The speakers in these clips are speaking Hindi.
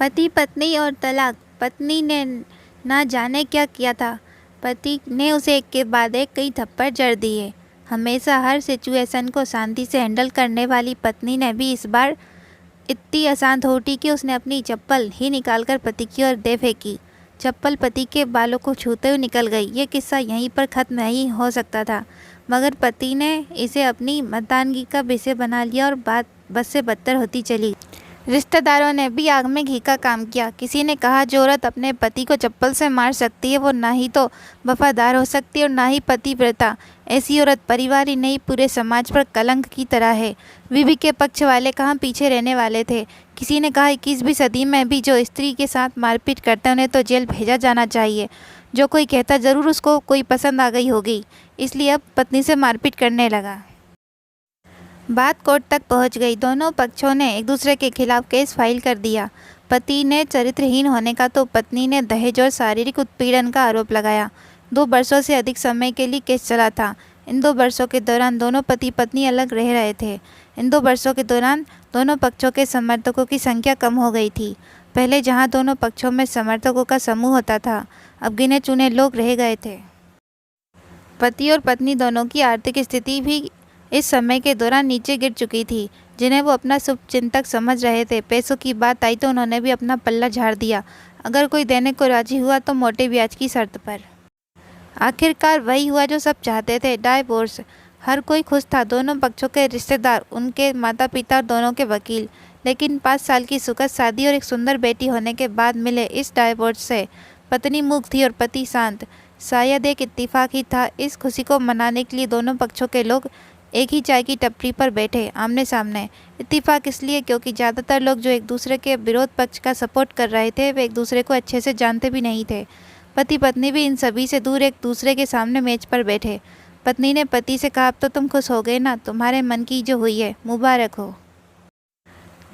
पति पत्नी और तलाक। पत्नी ने ना जाने क्या किया था। पति ने उसे एक के बाद एक कई थप्पड़ जड़ दिए। हमेशा हर सिचुएशन को शांति से हैंडल करने वाली पत्नी ने भी इस बार इतनी अशांत हो उठी कि उसने अपनी चप्पल ही निकालकर पति की ओर दे फेंकी। चप्पल पति के बालों को छूते हुए निकल गई। ये किस्सा यहीं पर ख़त्म नहीं हो सकता था, मगर पति ने इसे अपनी मर्दानगी का विषय बना लिया और बात बद से बदतर होती चली। रिश्तेदारों ने भी आग में घी का काम किया। किसी ने कहा जो औरत अपने पति को चप्पल से मार सकती है वो ना ही तो वफादार हो सकती है और ना ही पतिव्रता। ऐसी औरत परिवार ही नहीं पूरे समाज पर कलंक की तरह है। बीवी के पक्ष वाले कहाँ पीछे रहने वाले थे। किसी ने कहा 21वीं सदी में भी जो स्त्री के साथ मारपीट करते हैं उन्हें तो जेल भेजा जाना चाहिए। जो कोई कहता ज़रूर उसको कोई पसंद आ गई होगी, इसलिए अब पत्नी से मारपीट करने लगा। बात कोर्ट तक पहुंच गई। दोनों पक्षों ने एक दूसरे के खिलाफ केस फाइल कर दिया। पति ने चरित्रहीन होने का तो पत्नी ने दहेज और शारीरिक उत्पीड़न का आरोप लगाया। 2 वर्षों से अधिक समय के लिए केस चला था। इन 2 वर्षों के दौरान दोनों पति पत्नी अलग रह रहे थे। इन 2 वर्षों के दौरान दोनों पक्षों के समर्थकों की संख्या कम हो गई थी। पहले जहाँ दोनों पक्षों में समर्थकों का समूह होता था, अब गिने चुने लोग रह गए थे। पति और पत्नी दोनों की आर्थिक स्थिति भी इस समय के दौरान नीचे गिर चुकी थी, जिन्हें वो अपना शुभचिंतक समझ रहे थे। पैसों की बात आई तो उन्होंने भी अपना पल्ला झाड़ दिया। अगर कोई देने को राजी हुआ तो मोटे ब्याज की शर्त पर। आखिरकार वही हुआ जो सब चाहते थे, डाइवोर्स। हर कोई खुश था, दोनों पक्षों के रिश्तेदार, उनके माता पिता और दोनों के वकील। लेकिन 5 साल की सुखद शादी और एक सुंदर बेटी होने के बाद मिले इस डाइवोर्स से पत्नी मूक थी और पति शांत। शायद एक इत्तेफाक ही था। इस खुशी को मनाने के लिए दोनों पक्षों के लोग एक ही चाय की टपरी पर बैठे आमने सामने। इत्तेफाक इसलिए क्योंकि ज़्यादातर लोग जो एक दूसरे के विरोध पक्ष का सपोर्ट कर रहे थे वे एक दूसरे को अच्छे से जानते भी नहीं थे। पति पत्नी भी इन सभी से दूर एक दूसरे के सामने मेज पर बैठे। पत्नी ने पति से कहा, अब तो तुम खुश हो गए ना, तुम्हारे मन की जो हुई है मुबारक हो।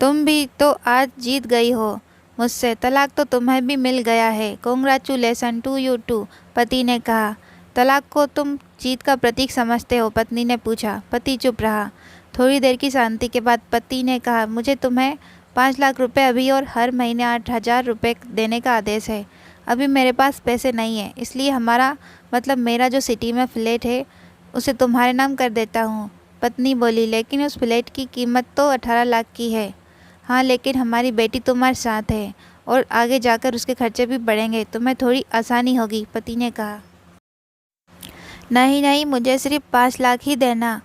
तुम भी तो आज जीत गई हो मुझसे, तलाक तो तुम्हें भी मिल गया है। कॉन्ग्रेचुलेसन टू यू टू, पति ने कहा। तलाक को तुम जीत का प्रतीक समझते हो, पत्नी ने पूछा। पति चुप रहा। थोड़ी देर की शांति के बाद पति ने कहा, मुझे तुम्हें 5 लाख रुपए अभी और हर महीने 8,000 रुपये देने का आदेश है। अभी मेरे पास पैसे नहीं है, इसलिए मेरा जो सिटी में फ्लैट है उसे तुम्हारे नाम कर देता हूँ। पत्नी बोली, लेकिन उस फ्लैट की कीमत तो 18 लाख की है। हाँ, लेकिन हमारी बेटी तुम्हारे साथ है और आगे जाकर उसके खर्चे भी बढ़ेंगे, तुम्हें थोड़ी आसानी होगी, पति ने कहा। नहीं नहीं, मुझे सिर्फ 5 लाख ही देना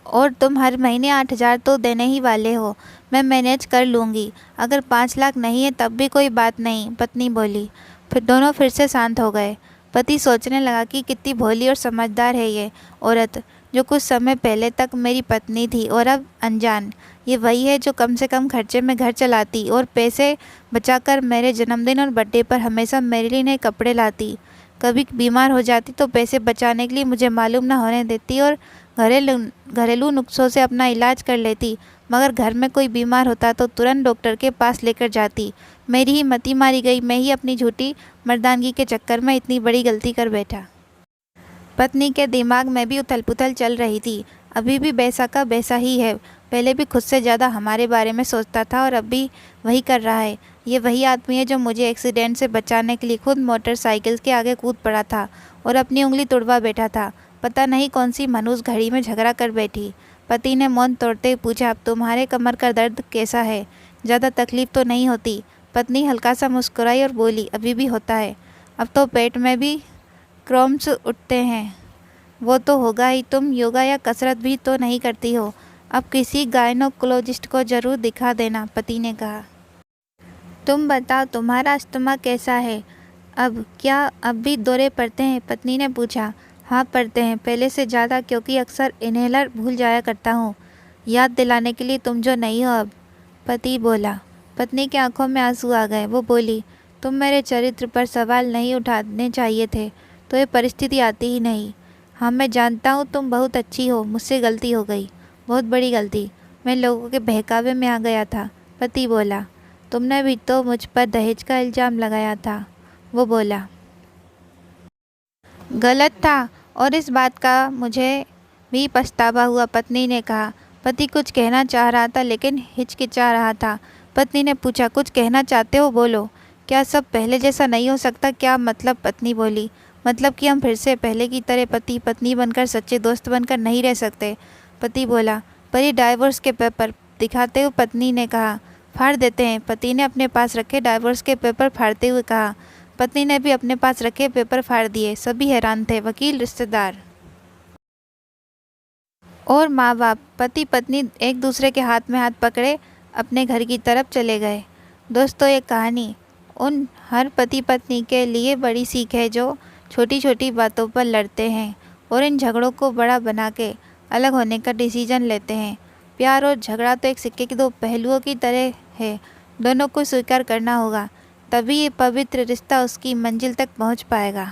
और तुम हर महीने 8,000 तो देने ही वाले हो। मैं मैनेज कर लूँगी। अगर 5 लाख नहीं है तब भी कोई बात नहीं, पत्नी बोली। फिर दोनों फिर से शांत हो गए। पति सोचने लगा कि कितनी भोली और समझदार है ये औरत, जो कुछ समय पहले तक मेरी पत्नी थी और अब अनजान। ये वही है जो कम से कम खर्चे में घर चलाती और पैसे बचाकर मेरे जन्मदिन और बर्थडे पर हमेशा मेरे लिए नए कपड़े लाती। कभी बीमार हो जाती तो पैसे बचाने के लिए मुझे मालूम न होने देती और घरेलू नुस्खों से अपना इलाज कर लेती। मगर घर में कोई बीमार होता तो तुरंत डॉक्टर के पास लेकर जाती। मेरी ही मति मारी गई, मैं ही अपनी झूठी मर्दानगी के चक्कर में इतनी बड़ी गलती कर बैठा। पत्नी के दिमाग में भी उथल पुथल चल रही थी। अभी भी वैसा का वैसा ही है। पहले भी खुद से ज़्यादा हमारे बारे में सोचता था और अब भी वही कर रहा है। ये वही आदमी है जो मुझे एक्सीडेंट से बचाने के लिए खुद मोटरसाइकिल के आगे कूद पड़ा था और अपनी उंगली तोड़वा बैठा था। पता नहीं कौन सी मनहूस घड़ी में झगड़ा कर बैठी। पति ने मौन तोड़ते हुए पूछा, अब तुम्हारे कमर का दर्द कैसा है? ज़्यादा तकलीफ तो नहीं होती? पत्नी हल्का सा मुस्कुराई और बोली, अभी भी होता है। अब तो पेट में भी क्रॉम्स उठते हैं। वो तो होगा ही। तुम योगा या कसरत भी तो नहीं करती हो। अब किसी गायनोकोलॉजिस्ट को ज़रूर दिखा देना, पति ने कहा। तुम बताओ, तुम्हारा अस्थमा कैसा है? अब भी दौरे पड़ते हैं? पत्नी ने पूछा। हाँ पड़ते हैं, पहले से ज़्यादा, क्योंकि अक्सर इन्हेलर भूल जाया करता हूँ। याद दिलाने के लिए तुम जो नहीं हो अब, पति बोला। पत्नी की आंखों में आंसू आ गए। वो बोली, तुम मेरे चरित्र पर सवाल नहीं उठाने चाहिए थे तो ये परिस्थिति आती ही नहीं। हाँ मैं जानता हूँ तुम बहुत अच्छी हो, मुझसे गलती हो गई, बहुत बड़ी गलती। मैं लोगों के बहकावे में आ गया था, पति बोला। तुमने भी तो मुझ पर दहेज का इल्ज़ाम लगाया था, वो बोला। गलत था और इस बात का मुझे भी पछतावा हुआ, पत्नी ने कहा। पति कुछ कहना चाह रहा था लेकिन हिचकिचा रहा था। पत्नी ने पूछा, कुछ कहना चाहते हो, बोलो। क्या सब पहले जैसा नहीं हो सकता? क्या मतलब? पत्नी बोली, मतलब कि हम फिर से पहले की तरह पति पत्नी बनकर, सच्चे दोस्त बनकर नहीं रह सकते। पति बोला, पर ये डाइवोर्स के पेपर दिखाते हुए पत्नी ने कहा, फाड़ देते हैं। पति ने अपने पास रखे डाइवोर्स के पेपर फाड़ते हुए कहा। पत्नी ने भी अपने पास रखे पेपर फाड़ दिए। सभी हैरान थे, वकील, रिश्तेदार और माँ बाप। पति पत्नी एक दूसरे के हाथ में हाथ पकड़े अपने घर की तरफ चले गए। दोस्तों, ये कहानी उन हर पति पत्नी के लिए बड़ी सीख है जो छोटी छोटी बातों पर लड़ते हैं और इन झगड़ों को बड़ा बना के अलग होने का डिसीजन लेते हैं। प्यार और झगड़ा तो एक सिक्के के दो पहलुओं की तरह है, दोनों को स्वीकार करना होगा, तभी ये पवित्र रिश्ता उसकी मंजिल तक पहुंच पाएगा।